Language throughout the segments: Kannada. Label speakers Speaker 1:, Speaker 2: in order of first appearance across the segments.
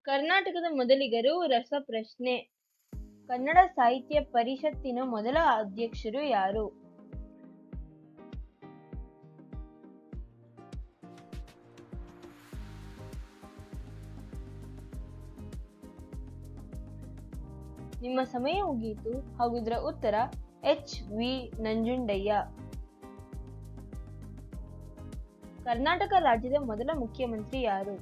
Speaker 1: ಕರ್ನಾಟಕದ ಮೊದಲಿಗರು ರಸಪ್ರಶ್ನೆ. ಕನ್ನಡ ಸಾಹಿತ್ಯ ಪರಿಷತ್ತಿನ ಮೊದಲ ಅಧ್ಯಕ್ಷರು ಯಾರು? ನಿಮ್ಮ ಸಮಯ ಮುಗಿಯಿತು ಹಾಗೂ ಇದರ ಉತ್ತರ H.V. ನಂಜುಂಡಯ್ಯ. ಕರ್ನಾಟಕ ರಾಜ್ಯದ ಮೊದಲ ಮುಖ್ಯಮಂತ್ರಿ ಯಾರು?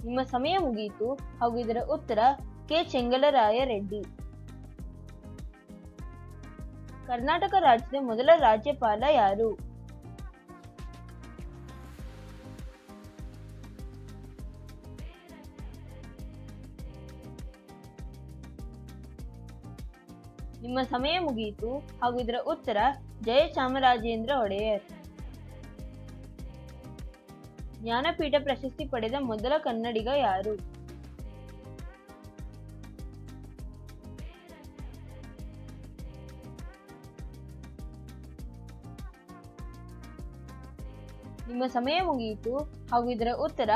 Speaker 1: ನಿಮ್ಮ ಸಮಯ ಮುಗಿಯಿತು ಹಾಗೂ ಇದರ ಉತ್ತರ ಕೆ. ಚೆಂಗಲರಾಯ ರೆಡ್ಡಿ. ಕರ್ನಾಟಕ ರಾಜ್ಯದ ಮೊದಲ ರಾಜ್ಯಪಾಲ ಯಾರು? ನಿಮ್ಮ ಸಮಯ ಮುಗಿಯಿತು ಹಾಗೂ ಇದರ ಉತ್ತರ ಜಯಚಾಮರಾಜೇಂದ್ರ ಒಡೆಯರ್. ಜ್ಞಾನಪೀಠ ಪ್ರಶಸ್ತಿ ಪಡೆದ ಮೊದಲ ಕನ್ನಡಿಗ ಯಾರು? ನಿಮ್ಮ ಸಮಯ ಮುಗಿಯಿತು ಹಾಗೂ ಇದರ ಉತ್ತರ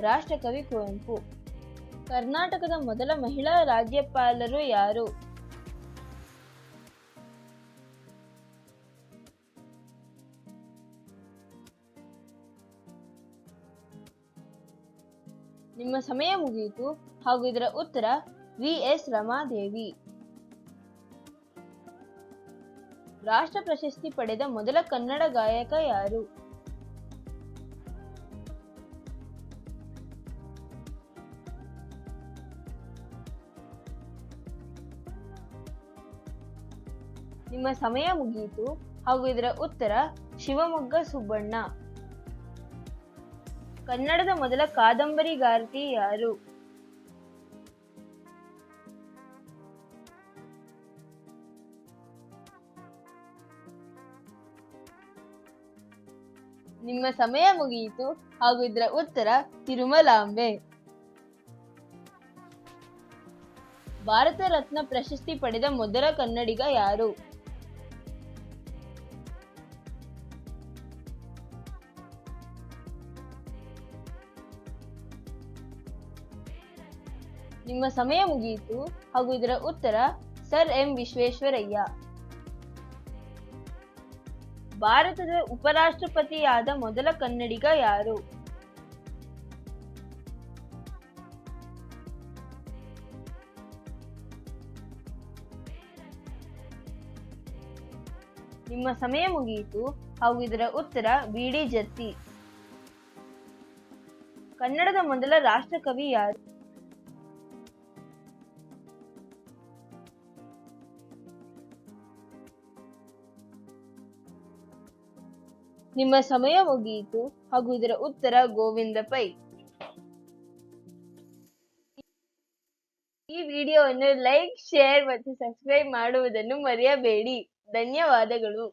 Speaker 1: ರಾಷ್ಟ್ರಕವಿ ಕುವೆಂಪು. ಕರ್ನಾಟಕದ ಮೊದಲ ಮಹಿಳಾ ರಾಜ್ಯಪಾಲರು ಯಾರು? ನಿಮ್ಮ ಸಮಯ ಮುಗಿಯಿತು ಹಾಗೂ ಇದರ ಉತ್ತರ ವಿ.ಎಸ್. ರಮಾದೇವಿ. ರಾಷ್ಟ್ರ ಪ್ರಶಸ್ತಿ ಪಡೆದ ಮೊದಲ ಕನ್ನಡ ಗಾಯಕ ಯಾರು? ನಿಮ್ಮ ಸಮಯ ಮುಗಿಯಿತು ಹಾಗೂ ಇದರ ಉತ್ತರ ಶಿವಮೊಗ್ಗ ಸುಬ್ಬಣ್ಣ. ಕನ್ನಡದ ಮೊದಲ ಕಾದಂಬರಿಗಾರ್ತಿ ಯಾರು? ನಿಮ್ಮ ಸಮಯ ಮುಗಿಯಿತು ಹಾಗೂ ಇದರ ಉತ್ತರ ತಿರುಮಲಾಂಬೆ. ಭಾರತ ರತ್ನ ಪ್ರಶಸ್ತಿ ಪಡೆದ ಮೊದಲ ಕನ್ನಡಿಗ ಯಾರು? ನಿಮ್ಮ ಸಮಯ ಮುಗಿಯಿತು ಹಾಗೂ ಇದರ ಉತ್ತರ ಸರ್ ಎಂ ವಿಶ್ವೇಶ್ವರಯ್ಯ. ಭಾರತದ ಉಪರಾಷ್ಟ್ರಪತಿಯಾದ ಮೊದಲ ಕನ್ನಡಿಗ ಯಾರು? ನಿಮ್ಮ ಸಮಯ ಮುಗಿಯಿತು ಹಾಗೂ ಇದರ ಉತ್ತರ ವಿ.ಡಿ. ಜತ್ತಿ. ಕನ್ನಡದ ಮೊದಲ ರಾಷ್ಟ್ರಕವಿ ಯಾರು? ನಿಮ್ಮ ಸಮಯ ಮುಗಿಯಿತು ಹಾಗೂ ಇದರ ಉತ್ತರ ಗೋವಿಂದ ಪೈ. ಈ ವಿಡಿಯೋವನ್ನು ಲೈಕ್, ಶೇರ್ ಮತ್ತು ಸಬ್ಸ್ಕ್ರೈಬ್ ಮಾಡುವುದನ್ನು ಮರೆಯಬೇಡಿ. ಧನ್ಯವಾದಗಳು.